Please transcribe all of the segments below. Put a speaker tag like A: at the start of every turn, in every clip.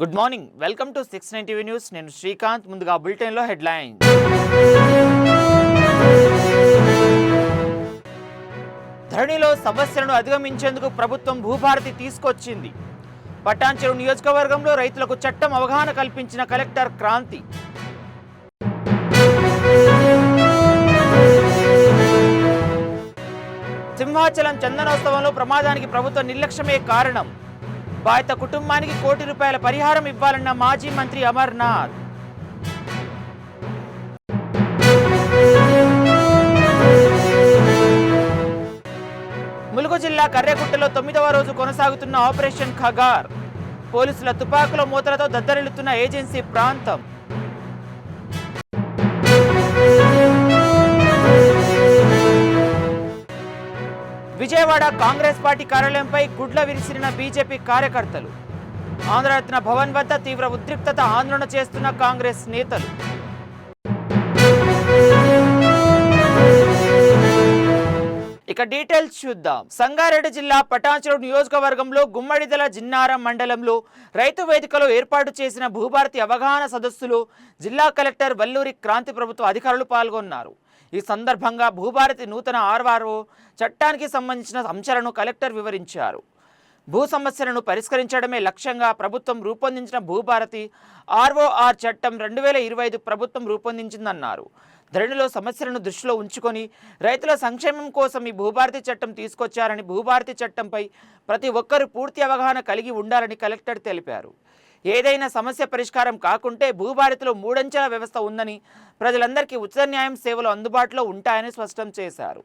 A: Good morning, welcome to 690 TV news. నేను శ్రీకాంత్. ముందుగా బులెటిన్లో హెడ్లైన్. ధరణిలో సమస్యలను అధిగమించేందుకు ప్రభుత్వం భూభారతి తీసుకొచ్చింది. పటాన్చెరు నియోజకవర్గంలో రైతులకు చట్టం అవగాహన కల్పించిన కలెక్టర్ క్రాంతి. సింహాచలం చందనోత్సవంలో ప్రమాదానికి ప్రభుత్వ నిర్లక్ష్యమే కారణం. బాధిత కుటుంబానికి ₹1 కోటి పరిహారం ఇవ్వాలన్న మాజీ మంత్రి అమర్నాథ్. ములుగు జిల్లా కర్రెగుట్టలో 9వ రోజు కొనసాగుతున్న ఆపరేషన్ ఖగార్. పోలీసుల తుపాకుల మూతలతో దద్దరిల్లుతున్న ఏజెన్సీ ప్రాంతం. విజయవాడ కాంగ్రెస్ పార్టీ కార్యాలయంపై గుడ్ల విరిసిన బీజేపీ కార్యకర్తలు. ఆంధ్రరత్న భవన్ వద్ద తీవ్ర ఉద్రిక్తత ఆందోళన చేస్తున్న కాంగ్రెస్ నేతలు. ఇక డీటెయిల్స్ చూద్దాం. సంగారెడ్డి జిల్లా పటాన్చెరు నియోజకవర్గంలో గుమ్మడిదల జిన్నారం మండలంలో రైతు వేదికలో ఏర్పాటు చేసిన భూభారతి అవగాహన సదస్సులో జిల్లా కలెక్టర్ వల్లూరి క్రాంతి ప్రభుత్వ అధికారులు పాల్గొన్నారు. ఈ సందర్భంగా భూభారతి నూతన ఆర్ఓఆర్ చట్టానికి సంబంధించిన అంశాలను కలెక్టర్ వివరించారు. భూ సమస్యలను పరిష్కరించడమే లక్ష్యంగా ప్రభుత్వం రూపొందించిన భూభారతి ఆర్ఓఆర్ చట్టం 2025 ప్రభుత్వం రూపొందించిందన్నారు. ధరణిలో సమస్యలను దృష్టిలో ఉంచుకొని రైతుల సంక్షేమం కోసం ఈ భూభారతి చట్టం తీసుకొచ్చారని, భూభారతి చట్టంపై ప్రతి ఒక్కరూ పూర్తి అవగాహన కలిగి ఉండాలని కలెక్టర్ తెలిపారు. ఏదైనా సమస్య పరిష్కారం కాకుంటే భూభారతిలో 3 అంచెల వ్యవస్థ ఉందని, ప్రజలందరికీ ఉచిత న్యాయం సేవలు అందుబాటులో ఉంటాయని స్పష్టం చేశారు.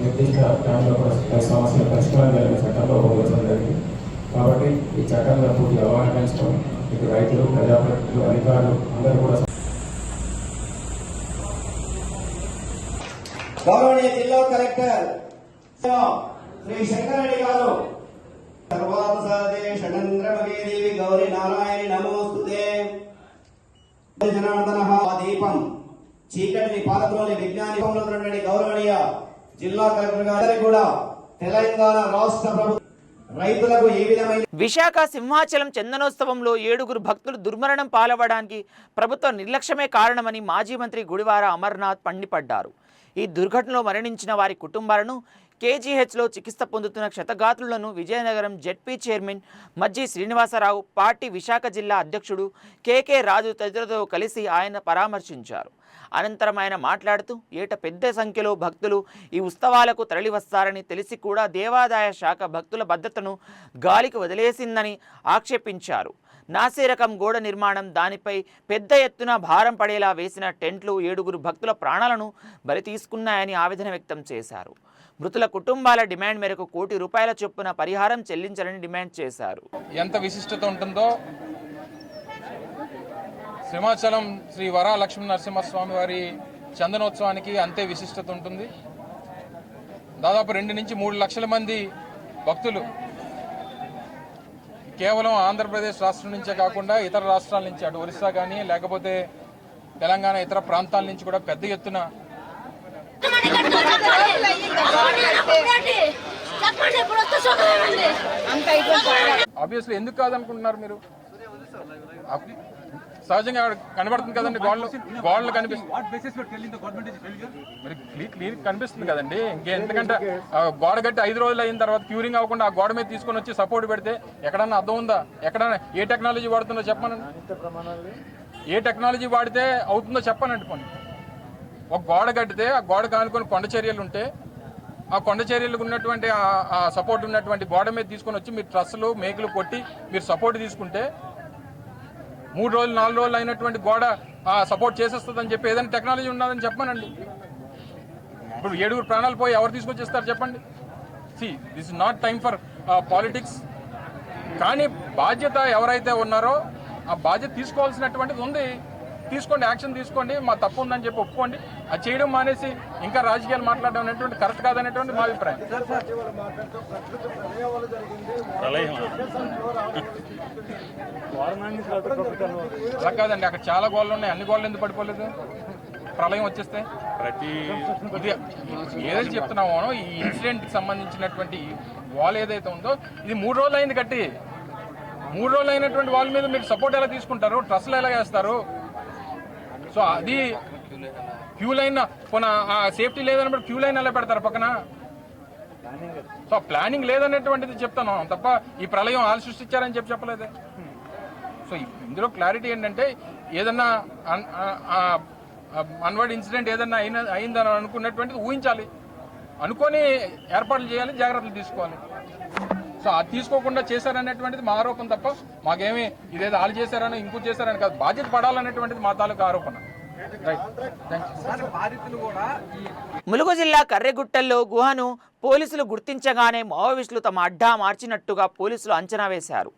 B: నిర్దిష్ట టైంలో కూడా సమస్యల పరిష్కారం జరిగిన చట్టంలో పొందడం జరిగింది. కాబట్టి ఈ చట్టంలో పూర్తి అవగాహన పెంచుకొని ఇటు రైతులు, ప్రజాప్రతినిధులు, అధికారులు అందరూ కూడా
C: గౌరవనీయ జిల్లా కలెక్టర్ శ్రీ శంకరెడ్డి గారు సర్వాసాదే షడంద్రమగేదేవి గౌరీ నారాయణి నమోస్తుతే జనార్దన దీపం చీకటిని పాలకులోని విజ్ఞాని గౌరవనీయ జిల్లా కలెక్టర్ గారి కూడా తెలంగాణ రాష్ట్ర ప్రభుత్వం రైతులకు ఏ విధమైన
A: విశాఖ సింహాచలం చందనోత్సవంలో 7 భక్తులు దుర్మరణం పాలవడానికి ప్రభుత్వ నిర్లక్ష్యమే కారణమని మాజీ మంత్రి గుడివార అమర్నాథ్ మండిపడ్డారు. ఈ దుర్ఘటనలో మరణించిన వారి కుటుంబాలను, కేజీహెచ్లో చికిత్స పొందుతున్న క్షతగాత్రులను విజయనగరం జెడ్పీ చైర్మన్ మజ్జి శ్రీనివాసరావు, పార్టీ విశాఖ జిల్లా అధ్యక్షుడు కేకే రాజు తదితరులతో కలిసి ఆయన పరామర్శించారు. అనంతరం ఆయన మాట్లాడుతూ ఏటా పెద్ద సంఖ్యలో భక్తులు ఈ ఉత్సవాలకు తరలివస్తారని తెలిసి కూడా దేవాదాయ శాఖ భక్తుల భద్రతను గాలికి వదిలేసిందని ఆక్షేపించారు. నాసిరకం గోడ నిర్మాణం, దానిపై పెద్ద ఎత్తున భారం పడేలా వేసిన టెంట్లు 7 భక్తుల ప్రాణాలను బలి తీసుకున్నాయని ఆవేదన వ్యక్తం చేశారు. మృతుల కుటుంబాల డిమాండ్ మేరకు ₹1 కోటి చొప్పున పరిహారం చెల్లించాలని డిమాండ్ చేశారు.
D: ఎంత విశిష్టత ఉంటుందో సింహాచలం శ్రీ వరా లక్ష్మీ నరసింహస్వామి వారి చందనోత్సవానికి అంతే విశిష్టత ఉంటుంది. దాదాపు 2 నుంచి 3 లక్షల మంది భక్తులు కేవలం ఆంధ్రప్రదేశ్ రాష్ట్రం నుంచే కాకుండా ఇతర రాష్ట్రాల నుంచి, అటు ఒరిస్సా కానీ లేకపోతే తెలంగాణ ఇతర ప్రాంతాల నుంచి కూడా పెద్ద ఎత్తున ఆబ్వియస్లీ ఎందుకు కాదనుకుంటున్నారు మీరు? సహజంగా కనబడుతుంది కదండి, గోడలు క్లియర్ కనిపిస్తుంది కదండి. ఎందుకంటే గోడ కట్టి 5 రోజులు అయిన తర్వాత క్యూరింగ్ అవ్వకుండా ఆ గోడ మీద తీసుకొని వచ్చి సపోర్ట్ పెడితే ఎక్కడన్నా అర్థం ఉందా? ఎక్కడన్నా ఏ టెక్నాలజీ వాడుతుందో చెప్పానండి. ఏ టెక్నాలజీ వాడితే అవుతుందో చెప్పానండి. పోనీ ఒక గోడ కట్టితే ఆ గోడ కానుకొని కొండ చర్యలు ఉంటే ఆ కొండ చర్యలకు ఉన్నటువంటి ఆ సపోర్ట్ ఉన్నటువంటి గోడ మీద తీసుకొని వచ్చి మీరు ట్రస్సులు, మేకులు కొట్టి మీరు సపోర్ట్ తీసుకుంటే 3 రోజులు 4 రోజులు అయినటువంటి గోడ సపోర్ట్ చేసేస్తుందని చెప్పి ఏదైనా టెక్నాలజీ ఉన్నదని చెప్పానండి. ఇప్పుడు 7 ప్రాణాలు పోయి ఎవరు తీసుకొచ్చేస్తారు చెప్పండి? This is not time for politics. కానీ బాధ్యత ఎవరైతే ఉన్నారో ఆ బాధ్యత తీసుకోవాల్సినటువంటిది ఉంది. తీసుకోండి, యాక్షన్ తీసుకోండి. మా తప్పు ఉందని చెప్పి ఒప్పుకోండి. అది చేయడం మానేసి ఇంకా రాజకీయాలు మాట్లాడడం అనేటువంటి కరెక్ట్ కాదనేటువంటి మా అభిప్రాయం. అలా కాదండి, అక్కడ చాలా గోళ్ళు ఉన్నాయి, అన్ని గోళ్ళు ఎందుకు పడిపోలేదు ప్రళయం వచ్చేస్తే? ఇది ఏదైతే చెప్తున్నామో ఈ ఇన్సిడెంట్కి సంబంధించినటువంటి వాల్ ఏదైతే ఉందో ఇది 3 రోజులు అయింది కట్టి. 3 రోజులు అయినటువంటి వాళ్ళ మీద మీరు సపోర్ట్ ఎలా తీసుకుంటారు, ట్రస్ట్లు ఎలా వేస్తారు? సో అది క్యూ లైన్ సేఫ్టీ లేదన్నప్పుడు క్యూ లైన్ ఎలా పెడతారు పక్కన? సో ప్లానింగ్ లేదనేటువంటిది చెప్తాను తప్ప ఈ ప్రళయం వాళ్ళు సృష్టించారని చెప్పలేదు. సో ఇందులో క్లారిటీ ఏంటంటే ఏదన్నా అన్వర్డ్ ఇన్సిడెంట్ ఏదన్నా అయిందని అనుకున్నటువంటిది ఊహించాలి, అనుకొని ఏర్పాట్లు చేయాలి, జాగ్రత్తలు తీసుకోవాలి. సో అది తీసుకోకుండా చేశారనేటువంటిది మా ఆరోపణ తప్ప మాకేమీ ఇదేదో వాళ్ళు చేశారని ఇంకో చేశారని కాదు. బాధ్యత పడాలనేటువంటిది మా తాలూకా ఆరోపణ.
A: ములుగు జిల్లా కర్రెగుట్టల్లో గుహను పోలీసులు గుర్తించగానే మావోయిస్టులు తమ అడ్డా మార్చినట్టుగా పోలీసులు అంచనా వేశారు.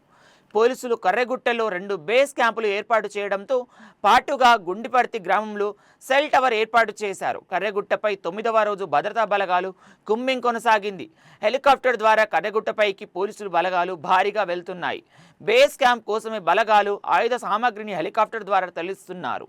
A: పోలీసులు కర్రెగుట్టలో 2 బేస్ క్యాంపులు ఏర్పాటు చేయడంతో పాటుగా గుండిపర్తి గ్రామంలో సెల్ టవర్ ఏర్పాటు చేశారు. కర్రెగుట్టపై 9వ రోజు భద్రతా బలగాలు కుమ్మింగ్ కొనసాగింది. హెలికాప్టర్ ద్వారా కర్రెగుట్టపైకి పోలీసులు బలగాలు భారీగా వెళ్తున్నాయి. బేస్ క్యాంప్ కోసమే బలగాలు ఆయుధ సామాగ్రిని హెలికాప్టర్ ద్వారా తరలిస్తున్నారు.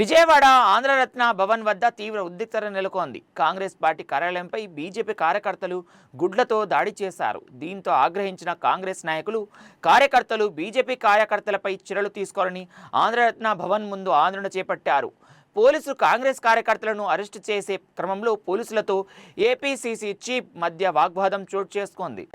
A: విజయవాడ ఆంధ్రరత్న భవన్ వద్ద తీవ్ర ఉద్రిక్తత నెలకొంది. కాంగ్రెస్ పార్టీ కార్యాలయంపై బీజేపీ కార్యకర్తలు గుడ్లతో దాడి చేశారు. దీంతో ఆగ్రహించిన కాంగ్రెస్ నాయకులు కార్యకర్తలు బీజేపీ కార్యకర్తలపై చర్యలు తీసుకోవాలని ఆంధ్రరత్న భవన్ ముందు ఆందోళన చేపట్టారు. పోలీసులు కాంగ్రెస్ కార్యకర్తలను అరెస్టు చేసే క్రమంలో పోలీసులతో ఏపీసీసీ చీఫ్ మధ్య వాగ్వాదం చోటు చేసుకుంది.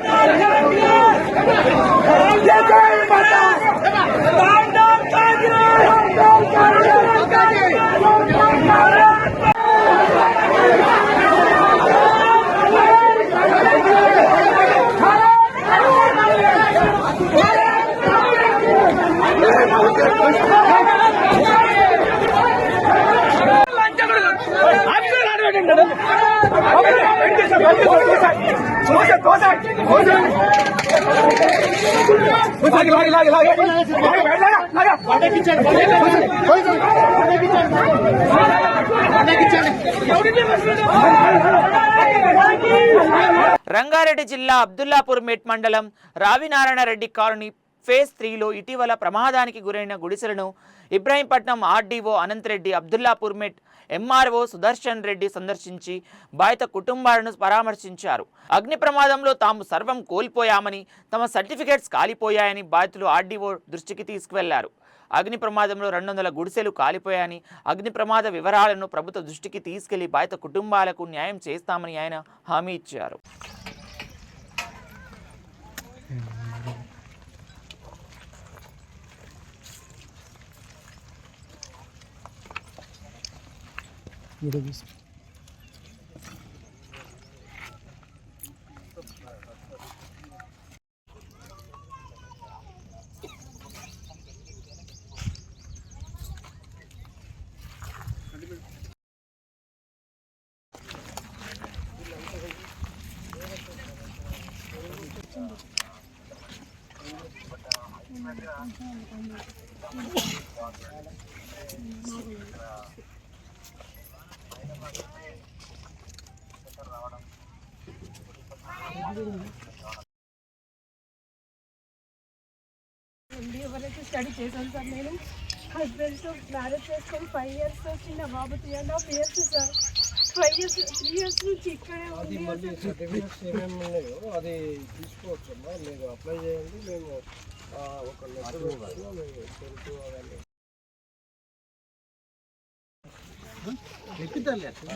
A: రంగారెడ్డి జిల్లా అబ్దుల్లాపూర్ మెట్ మండలం రావినారాయణ రెడ్డి కాలనీ ఫేజ్ 3లో ఇటీవల ప్రమాదానికి గురైన గుడిసెలను ఇబ్రాహీంపట్నం ఆర్డీఓ అనంతరెడ్డి, అబ్దుల్లాపూర్ మెట్ ఎంఆర్ఓ సుదర్శన్ రెడ్డి సందర్శించి బాధిత కుటుంబాలను పరామర్శించారు. అగ్ని ప్రమాదంలో తాము సర్వం కోల్పోయామని, తమ సర్టిఫికేట్స్ కాలిపోయాయని బాధితులు ఆర్డీఓ దృష్టికి తీసుకువెళ్లారు. అగ్ని ప్రమాదంలో 200 గుడిసెలు కాలిపోయాయని, అగ్ని ప్రమాద వివరాలను ప్రభుత్వ దృష్టికి తీసుకెళ్లి బాధిత కుటుంబాలకు న్యాయం చేస్తామని ఆయన హామీ ఇచ్చారు.
E: ఎవరైతే స్టడీ చేశాను సార్ నేను హస్బెండ్ తో మ్యారేజ్ చేసుకొని 5 years చిన్న బాబు 3.5 years సార్. 5 years 3 years నుంచి ఇక్కడే
F: అది
E: ఉంది.
F: మళ్ళీ సర్టిఫికేట్స్ ఏమేమి ఉన్నాయో అది తీసుకోవచ్చమ్మా. మీరు అప్లై చేయండి, మేము ఒక లెటర్ మేము తెలుసు అవన్నీ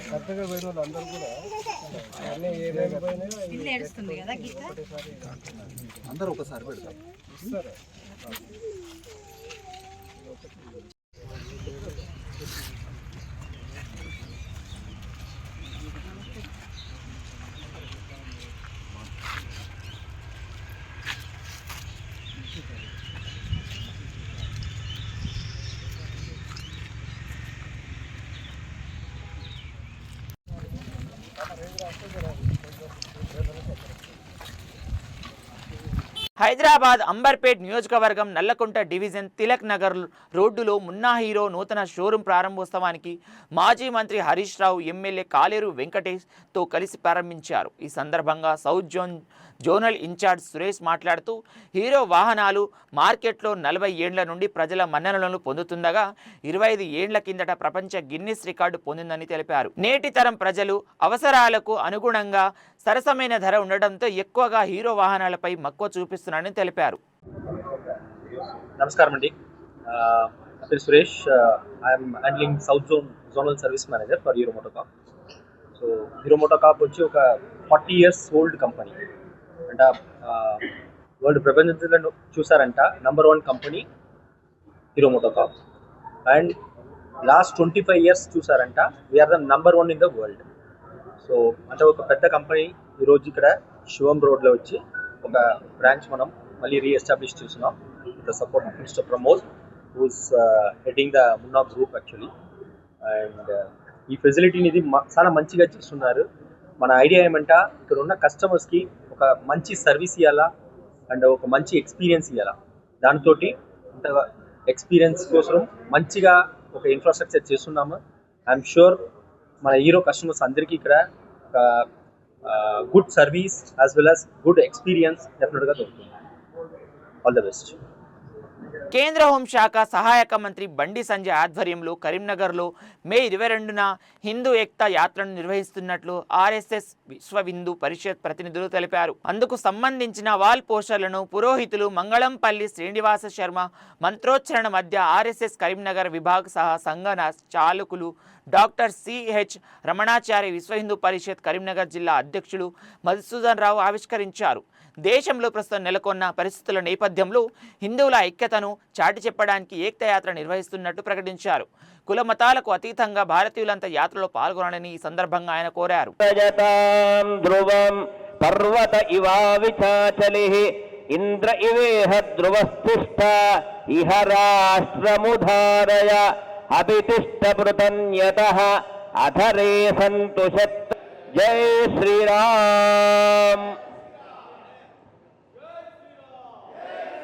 F: కరెక్ట్గా పోయిన వాళ్ళు అందరూ కూడా అన్నీ ఏమేమి పోయినాయి
G: అందరూ ఒకసారి పెడతారు.
F: ఇస్తారా?
A: హైదరాబాద్ అంబర్పేట్ నియోజకవర్గం నల్లకుంట డివిజన్ తిలక్ నగర్ రోడ్డులో మున్నా హీరో నూతన షోరూం ప్రారంభోత్సవానికి మాజీ మంత్రి హరీష్ రావు ఎమ్మెల్యే కాలేరు వెంకటేష్తో కలిసి ప్రారంభించారు. ఈ సందర్భంగా సౌత్ జోనల్ ఇన్ఛార్జ్ సురేష్ మాట్లాడుతూ హీరో వాహనాలు మార్కెట్లో 40 ఏండ్ల నుండి ప్రజల మన్ననలను పొందుతుండగా 25 ఏండ్ల కిందట ప్రపంచ గిన్నిస్ రికార్డు పొందిందని తెలిపారు. నేటి తరం ప్రజలు అవసరాలకు అనుగుణంగా సరసమైన ధర ఉండడంతో ఎక్కువగా హీరో వాహనాలపై మక్కువ చూపిస్తున్నారని తెలిపారు.
H: నమస్కారం అండి, నా పేరు Suresh. I'm handling south zonal service manager for Hero MotoCorp. So Hero MotoCorp వచ్చి ఒక 40 years ఓల్డ్ కంపెనీ అంట. వరల్డ్ ప్రపంచంలో చూసారంట number 1 company Hero MotoCorp. And last 25 years చూసారంట we're the number 1 in the world. So అంటే ఒక పెద్ద కంపెనీ ఈరోజు ఇక్కడ శివం రోడ్లో వచ్చి ఒక బ్రాంచ్ మనం మళ్ళీ రీఎస్టాబ్లిష్ చేస్తున్నాం with the support of mister Pramod who's heading the Munna group actually. And ఈ ఫెసిలిటీని ఇది చాలా మంచిగా చేస్తున్నారు. మన ఐడియా ఏమంటా ఇక్కడ ఉన్న కస్టమర్స్కి ఒక మంచి సర్వీస్ ఇవ్వాలా అండ్ ఒక మంచి ఎక్స్పీరియన్స్ ఇవ్వాలా. దాంతో ఇంత ఎక్స్పీరియన్స్ కోసం మంచిగా ఒక ఇన్ఫ్రాస్ట్రక్చర్ చేస్తున్నాము. ఐఎమ్ షూర్ మన హీరో కస్టమర్స్ అందరికీ ఇక్కడ ఒక good service as well as good experience డెఫినెట్గా దొరుకుతుంది. All the best.
A: కేంద్ర హోంశాఖ సహాయక మంత్రి బండి సంజయ్ ఆధ్వర్యంలో కరీంనగర్లో మే 22న హిందూ ఏక్తా యాత్రను నిర్వహిస్తున్నట్లు ఆర్ఎస్ఎస్ విశ్వ హిందూ పరిషత్ ప్రతినిధులు తెలిపారు. అందుకు సంబంధించిన వాల్ పోస్టర్లను పురోహితులు మంగళంపల్లి శ్రీనివాస శర్మ మంత్రోచ్చరణ మధ్య ఆర్ఎస్ఎస్ కరీంనగర్ విభాగ్ సహా సంఘ చాలకులు డాక్టర్ సిహెచ్ రమణాచారి విశ్వ హిందూ పరిషత్ కరీంనగర్ జిల్లా అధ్యక్షులు మధుసూదన్ రావు ఆవిష్కరించారు. దేశంలో ప్రస్తుతం నెలకొన్న పరిస్థితుల నేపథ్యంలో హిందువుల ఐక్యతను చాటి చెప్పడానికి ఏకతాయాత్ర నిర్వహిస్తున్నట్టు ప్రకటించారు. కుల మతాలకు అతీతంగా భారతీయులంతా యాత్రలో పాల్గొనాలని ఈ సందర్భంగా ఆయన కోరారు.
I: పర్వత ఇవావిచాచలిః ఇంద్ర ఇవేహ ధ్రువస్థిష్ట ఇహ రాష్ట్రముధారయ అభితిష్టభృతన్యతః అధరే సంతుషత్. జై శ్రీరామ్.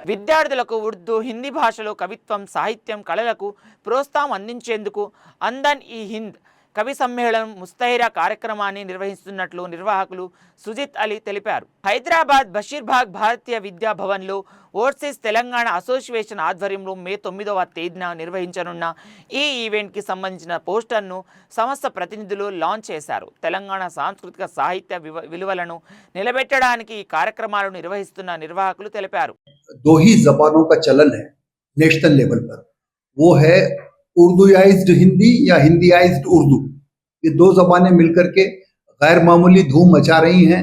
A: విద్యార్థులకు ఉర్దూ, హిందీ భాషలో కవిత్వం, సాహిత్యం, కళలకు ప్రోత్సాహం అందించేందుకు అందన్ ఈ హింద్ కవి సమ్మేళనం ముస్తైరా కార్యక్రమాన్ని నిర్వహిస్తున్నట్లు నిర్వాహకులు సుజిత్ అలీ తెలిపారు. హైదరాబాద్ బషీర్బాగ్ భారతీయ విద్యా భవన్లో ఓవర్సీస్ తెలంగాణ అసోసియేషన్ ఆధ్వర్యంలో మే 9వ తేదీన నిర్వహించనున్న ఈ ఈవెంట్కి సంబంధించిన పోస్టర్ను సంస్థ ప్రతినిధులు లాంచ్ చేశారు. తెలంగాణ సాంస్కృతిక సాహిత్య విలువలను నిలబెట్టడానికి ఈ కార్యక్రమాలను నిర్వహిస్తున్న నిర్వాహకులు తెలిపారు.
J: दो ही जबानों का चलन है नेशनल लेवल पर, वो है उर्दूयाइज्ड हिंदी या हिंदीयाइज्ड उर्दू. ये दो जबानें मिलकर के गैर मामूली धूम मचा रही हैं.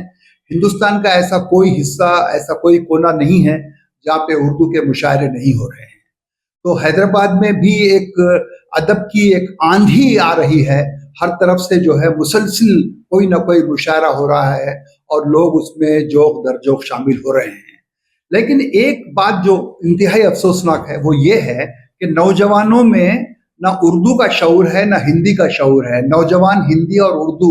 J: हिंदुस्तान का ऐसा कोई हिस्सा, ऐसा कोई कोना नहीं है जहाँ पे उर्दू के मुशायरे नहीं हो रहे हैं. तो हैदराबाद में भी एक अदब की एक आंधी आ रही है. हर तरफ से जो है मुसलसिल कोई ना कोई मुशायरा हो रहा है और लोग उसमें जोक दर जोक शामिल हो रहे हैं. लेकिन एक बात जो इंतहाई अफसोसनाक है वो ये है कि नौजवानों में ना उर्दू का शऊर है ना हिंदी का शऊर है. नौजवान हिंदी और उर्दू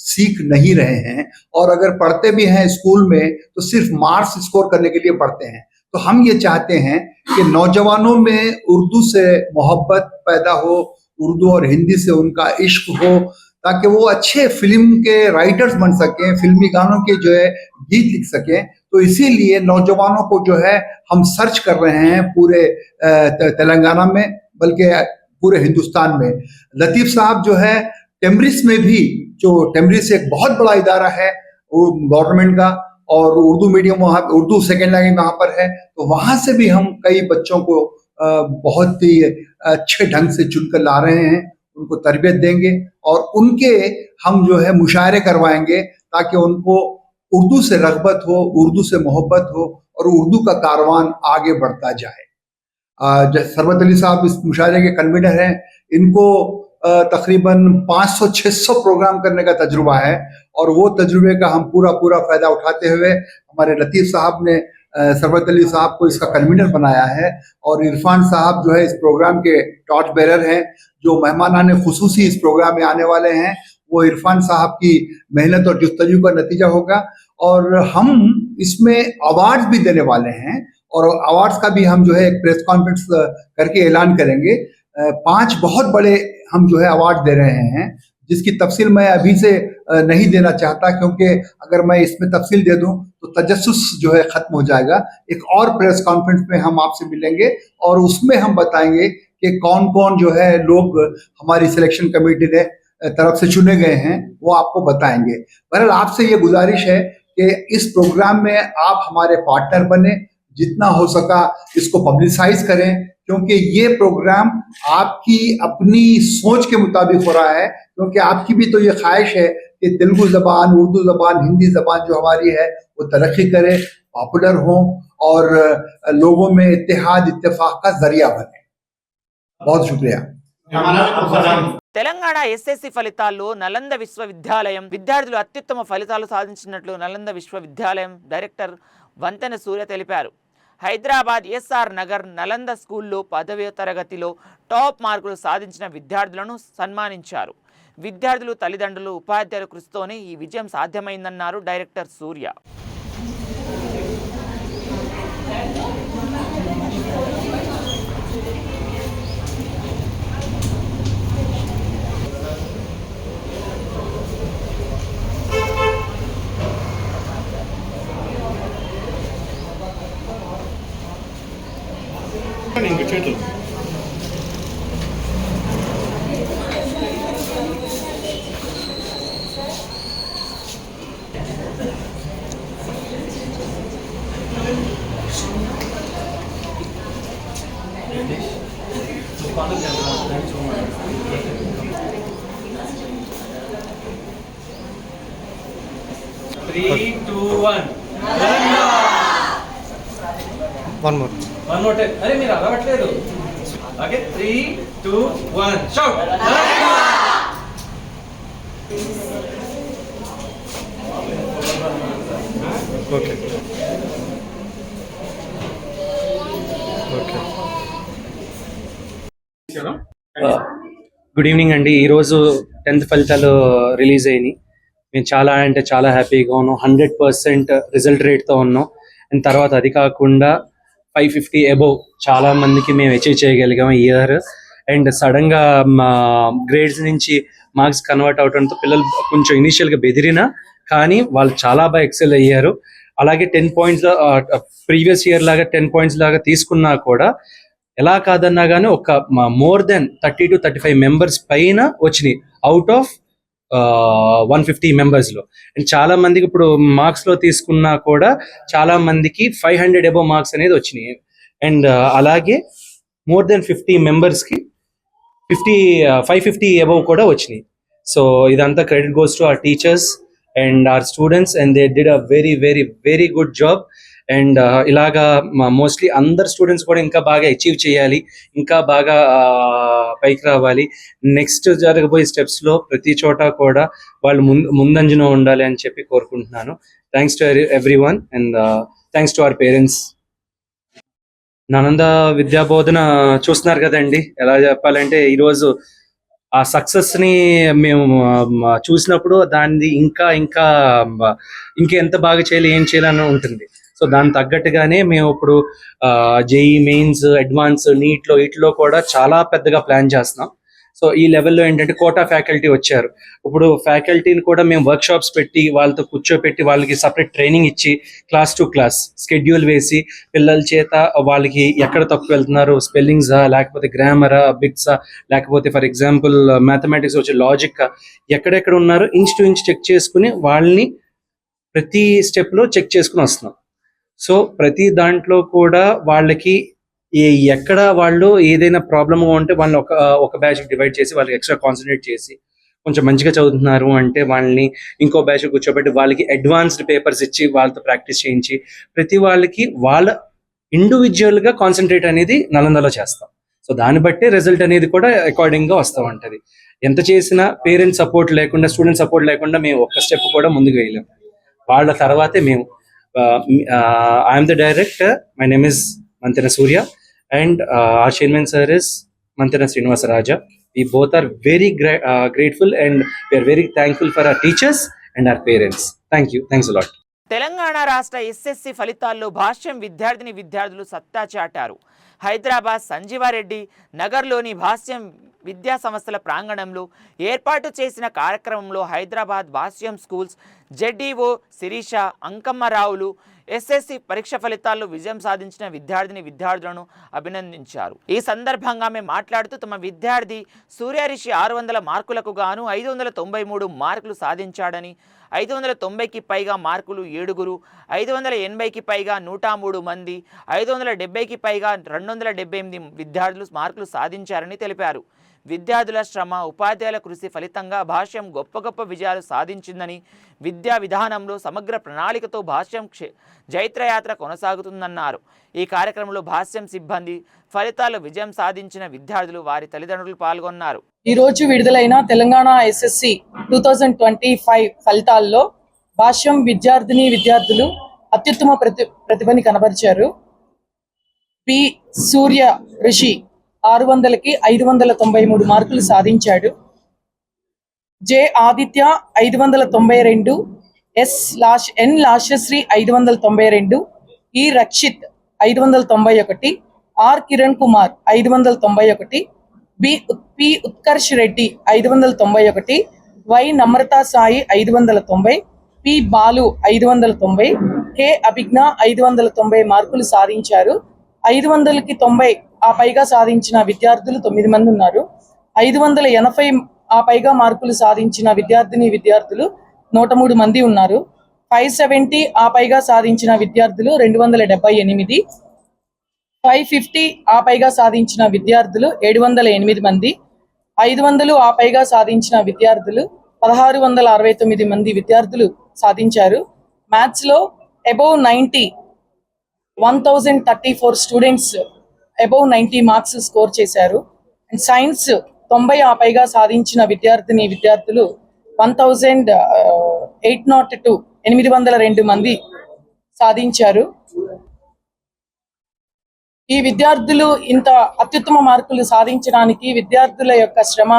J: सीख नहीं रहे हैं और अगर पढ़ते भी हैं स्कूल में तो सिर्फ मार्क्स स्कोर करने के लिए पढ़ते हैं. तो हम ये चाहते हैं कि नौजवानों में उर्दू से मोहब्बत पैदा हो, उर्दू और हिंदी से उनका इश्क हो, ताकि वो अच्छे फिल्म के राइटर्स बन सकें, फिल्मी गानों के जो है गीत लिख सकें. तो इसीलिए नौजवानों को जो है हम सर्च कर रहे हैं पूरे तेलंगाना में. बल्कि पूरे हिंदुस्तान में। लतीफ़ साहब जो है टेम्ब्रिस में भी, जो टेम्ब्रिस एक बहुत बड़ा इदारा है गवर्नमेंट का, और उर्दू मीडियम वहाँ, उर्दू सेकेंड लैंग्वेज वहाँ पर है, तो वहाँ से भी हम कई बच्चों को बहुत ही अच्छे ढंग से चुनकर ला रहे हैं, उनको तरबियत देंगे और उनके हम जो है मुशायरे करवाएंगे ताकि उनको उर्दू से रग़बत हो, उर्दू से मोहब्बत हो और उर्दू का कारवान आगे बढ़ता जाए। सरवत अली साहब इस मुशायरे के कन्वीनर हैं, इनको तकरीबन 500-600 प्रोग्राम करने का तजुर्बा है और वो तजुर्बे का हम पूरा फायदा उठाते हुए हमारे लतीफ़ साहब ने सरवत अली साहब को इसका कन्वीनर बनाया है और इरफान साहब जो है इस प्रोग्राम के टॉर्च बेरर हैं। जो मेहमानाने खुसूसी इस प्रोग्राम में आने वाले हैं वो इरफान साहब की मेहनत और जुस्तजू का नतीजा होगा और हम इसमें अवार्ड्स भी देने वाले हैं और अवार्ड्स का भी हम जो है एक प्रेस कॉन्फ्रेंस करके ऐलान करेंगे। 5 बहुत बड़े हम जो है अवार्ड दे रहे हैं जिसकी तफसील मैं अभी से नहीं देना चाहता क्योंकि अगर मैं इसमें तफसील दे दूं तो तजस्सुस जो है खत्म हो जाएगा। एक और प्रेस कॉन्फ्रेंस में हम आपसे मिलेंगे और उसमें हम बताएंगे कि कौन कौन जो है लोग हमारी सिलेक्शन कमेटी ने तरफ से चुने गए हैं, वो आपको बताएंगे। बहरहाल आपसे ये गुजारिश है कि इस प्रोग्राम में आप हमारे पार्टनर बने, जितना हो सका इसको पब्लिसाइज करें क्योंकि ये प्रोग्राम आपकी अपनी सोच के मुताबिक हो रहा है, क्योंकि आपकी भी तो ये ख्वाहिश है कि तेलुगु ज़बान, उर्दू ज़बान, हिंदी ज़बान जो हमारी है वो तरक्की करे, पॉपुलर हो और लोगों में इत्तेहाद इत्तेफाक का जरिया बने। बहुत शुक्रिया।
A: తెలంగాణ ఎస్ఎస్సి ఫలితాల్లో నలంద విశ్వవిద్యాలయం విద్యార్థులు అత్యుత్తమ ఫలితాలు సాధించినట్లు నలంద విశ్వవిద్యాలయం డైరెక్టర్ వంతెన సూర్య తెలిపారు. హైదరాబాద్ ఎస్ఆర్ నగర్ నలంద స్కూల్లో 10వ తరగతిలో టాప్ మార్కులు సాధించిన విద్యార్థులను సన్మానించారు. విద్యార్థులు, తల్లిదండ్రులు, ఉపాధ్యాయుల కృషితోనే ఈ విజయం సాధ్యమైందన్నారు director Surya.
F: One more time. అరే మీరు అలవట్లేదు. Okay 3, 2, 1 shout. Okay
K: good evening అండి. ఈరోజు 10th ఫలితాలు రిలీజ్ అయినాయి. మేము చాలా అంటే చాలా హ్యాపీగా ఉన్నాం. 100% రిజల్ట్ రేట్తో ఉన్నాం. అండ్ తర్వాత అది కాకుండా 550 అబోవ్ చాలా మందికి మేము అచీవ్ చేయగలిగాం ఈ ఇయర్. అండ్ సడన్గా మా గ్రేడ్స్ నుంచి మార్క్స్ కన్వర్ట్ అవడంతో పిల్లలు కొంచెం ఇనీషియల్గా బెదిరినా కానీ వాళ్ళు చాలా బాగా ఎక్సెల్ అయ్యారు. అలాగే 10 పాయింట్స్ ప్రీవియస్ ఇయర్ లాగా 10 పాయింట్స్ లాగా తీసుకున్నా కూడా ఎలా కాదన్నా కానీ ఒక మోర్ దెన్ 30 to 35 మెంబర్స్ పైన వచ్చినాయి అవుట్ ఆఫ్ 150 మెంబర్స్లో. అండ్ చాలా మందికి ఇప్పుడు మార్క్స్లో తీసుకున్నా కూడా చాలా మందికి 500 అబోవ్ మార్క్స్ అనేది వచ్చినాయి. అండ్ అలాగే మోర్ దెన్ 50 మెంబర్స్కి 550 అబోవ్ కూడా వచ్చినాయి. సో ఇదంతా credit goes to our teachers and our students and they did a very very very good job. And ఇలాగా మోస్ట్లీ అందరు స్టూడెంట్స్ కూడా ఇంకా బాగా అచీవ్ చేయాలి, ఇంకా బాగా పైకి రావాలి. నెక్స్ట్ జరగబోయే స్టెప్స్లో ప్రతి చోట కూడా వాళ్ళు ముందంజలో ఉండాలి అని చెప్పి కోరుకుంటున్నాను. Thanks to every one and thanks to our parents. Nalanda విద్యాబోధన చూస్తున్నారు కదండి. ఎలా చెప్పాలంటే ఈరోజు ఆ సక్సెస్ని మేము చూసినప్పుడు దాన్ని ఇంకా ఇంకా ఇంకెంత బాగా చేయాలి, ఏం చేయాలని ఉంటుంది. సో దానికి తగ్గట్టుగానే మేము ఇప్పుడు జేఈ మెయిన్స్, అడ్వాన్స్, నీట్లో వీటిలో కూడా చాలా పెద్దగా ప్లాన్ చేస్తున్నాం. సో ఈ లెవెల్లో ఏంటంటే కోటా ఫ్యాకల్టీ వచ్చారు. ఇప్పుడు ఫ్యాకల్టీని కూడా మేము వర్క్ షాప్స్ పెట్టి వాళ్ళతో కూర్చోపెట్టి వాళ్ళకి సపరేట్ ట్రైనింగ్ ఇచ్చి క్లాస్ టు క్లాస్ స్కెడ్యూల్ వేసి పిల్లల చేత వాళ్ళకి ఎక్కడ తప్పు వెళ్తున్నారు, స్పెల్లింగ్సా లేకపోతే గ్రామరా, బిట్సా, లేకపోతే ఫర్ ఎగ్జాంపుల్ మ్యాథమెటిక్స్ వచ్చే లాజిక్ ఎక్కడెక్కడ ఉన్నారో ఇంచ్ టు ఇంచ్ చెక్ చేసుకుని వాళ్ళని ప్రతి స్టెప్లో చెక్ చేసుకుని వస్తున్నాం. సో ప్రతి దాంట్లో కూడా వాళ్ళకి ఎక్కడ వాళ్ళు ఏదైనా ప్రాబ్లమ్ ఉంటే వాళ్ళని ఒక బ్యాచ్ డివైడ్ చేసి వాళ్ళకి ఎక్స్ట్రా కాన్సన్ట్రేట్ చేసి కొంచెం మంచిగా చదువుతున్నారు అంటే వాళ్ళని ఇంకో బ్యాచ్ కూర్చోబెట్టి వాళ్ళకి అడ్వాన్స్డ్ పేపర్స్ ఇచ్చి వాళ్ళతో ప్రాక్టీస్ చేయించి ప్రతి వాళ్ళకి వాళ్ళ ఇండివిజువల్గా కాన్సన్ట్రేట్ అనేది నలందలో చేస్తాం. సో దాన్ని బట్టి రిజల్ట్ అనేది కూడా అకార్డింగ్గా వస్తూ ఉంటుంది. ఎంత చేసినా పేరెంట్స్ సపోర్ట్ లేకుండా, స్టూడెంట్ సపోర్ట్ లేకుండా మేము ఒక్క స్టెప్ కూడా ముందుకు వేయలేము. వాళ్ళ తర్వాతే మేము. I'm the director, my name is Mantena Surya, and our chairman sir is Mantena Srinivasa Raja. We both are very grateful and we are very thankful for our teachers and our parents. Thank you. Thanks a lot.
A: Telangana రాష్ట్ర SSC ఫలితాల్లో భాష్యం విద్యార్థులు సత్తా చాటారు. హైదరాబాద్ సంజీవారెడ్డి నగర్లోని భాష్యం విద్యా సంస్థల ప్రాంగణంలో ఏర్పాటు చేసిన కార్యక్రమంలో హైదరాబాద్ భాష్యం స్కూల్స్ జెడ్ఈఓ శిరీష అంకమ్మరావులు ఎస్ఎస్సి పరీక్ష ఫలితాల్లో విజయం సాధించిన విద్యార్థులను అభినందించారు. ఈ సందర్భంగా ఆమె మాట్లాడుతూ తమ విద్యార్థి సూర్యరిషి 600 మార్కులకు గాను 593 మార్కులు సాధించాడని, 590కి పైగా మార్కులు 7, 580కి పైగా 103 మంది, 570కి పైగా 278 విద్యార్థులు మార్కులు సాధించారని తెలిపారు. విద్యార్థుల శ్రమ, ఉపాధ్యాయుల కృషి ఫలితంగా భాష్యం గొప్ప విజయాలు సాధించిందని, విద్యా విధానంలో సమగ్ర ప్రణాళికతో భాష్యం జైత్రయాత్ర కొనసాగుతుందన్నారు. ఈ కార్యక్రమంలో భాష్యం సిబ్బంది, ఫలితాల్లో విజయం సాధించిన విద్యార్థులు, వారి తల్లిదండ్రులు పాల్గొన్నారు.
L: ఈ రోజు విడుదలైన తెలంగాణ ఎస్ఎస్సి 2025 ఫలితాల్లో భాష్యం విద్యార్థులు అత్యుత్తమ ప్రతిభని కనబరిచారు. పి సూర్య రిషి 600కి 593 మార్కులు సాధించాడు. జె ఆదిత్య 592, ఎన్ Lashasri 592, E Rakshith 591, R Kiran Kumar 591, P Utkarsh Reddy 591, Y Namrata Sai 590, P Balu 590, K Abhigna 590 మార్కులు సాధించారు. 500కి 90 ఆ పైగా సాధించిన విద్యార్థులు 9 మంది ఉన్నారు. 580 ఆ పైగా మార్కులు సాధించిన విద్యార్థులు 103 మంది ఉన్నారు. 570 ఆ పైగా సాధించిన విద్యార్థులు 278, 550 ఆ పైగా సాధించిన విద్యార్థులు 708 మంది, 500 ఆ పైగా సాధించిన విద్యార్థులు 1669 మంది విద్యార్థులు సాధించారు. మ్యాథ్స్ లో above 90 1034 students above 90 marks score చేశారు. అండ్ సైన్స్ 90 ఆ పైగా సాధించిన విద్యార్థులు 802 మంది సాధించారు. ఈ విద్యార్థులు ఇంత అత్యుత్తమ మార్కులు సాధించడానికి విద్యార్థుల యొక్క శ్రమ,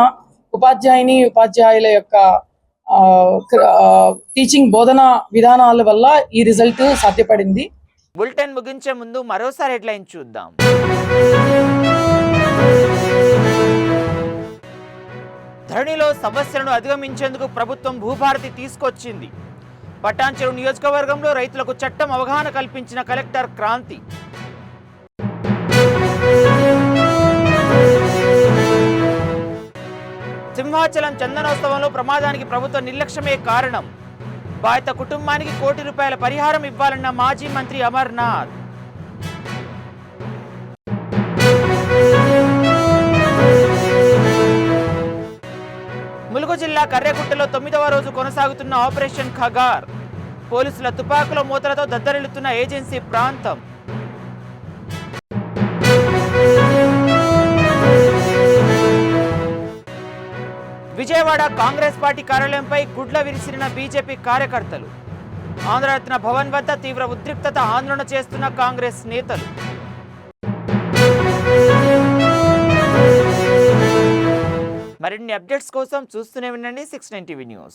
L: ఉపాధ్యాయుల యొక్క టీచింగ్ బోధన విధానాల వల్ల ఈ రిజల్ట్ సాధ్యపడింది.
A: బులెటిన్ ముగించే ముందు మరోసారి హెడ్లైన్ చూద్దాం. ధరణిలో సమస్యలను అధిగమించేందుకు ప్రభుత్వం భూభారతి తీసుకొచ్చింది. పటాన్చెరు నియోజకవర్గంలో రైతులకు చట్టం అవగాహన కల్పించిన కలెక్టర్ క్రాంతి. సింహాచలం చందనోత్సవంలో ప్రమాదానికి ప్రభుత్వ నిర్లక్ష్యమే కారణం. బాధిత కుటుంబానికి ₹1 కోటి పరిహారం ఇవ్వాలన్న మాజీ మంత్రి అమర్నాథ్. ములుగు జిల్లా కర్రెగుట్టలో 9వ రోజు కొనసాగుతున్న ఆపరేషన్ ఖగార్. పోలీసుల తుపాకుల మూతలతో దద్దరిల్లుతున్న ఏజెన్సీ ప్రాంతం. విజయవాడ కాంగ్రెస్ పార్టీ కార్యాలయంపై గుడ్ల విరిసిన బీజేపీ కార్యకర్తలు. ఆంధ్రరత్న భవన్ వద్ద తీవ్ర ఉద్రిక్తత, ఆందోళన చేస్తున్న కాంగ్రెస్ నేతలు. మరిన్ని అప్డేట్స్ కోసం చూస్తూనే ఉండండి 69 టీవీ న్యూస్.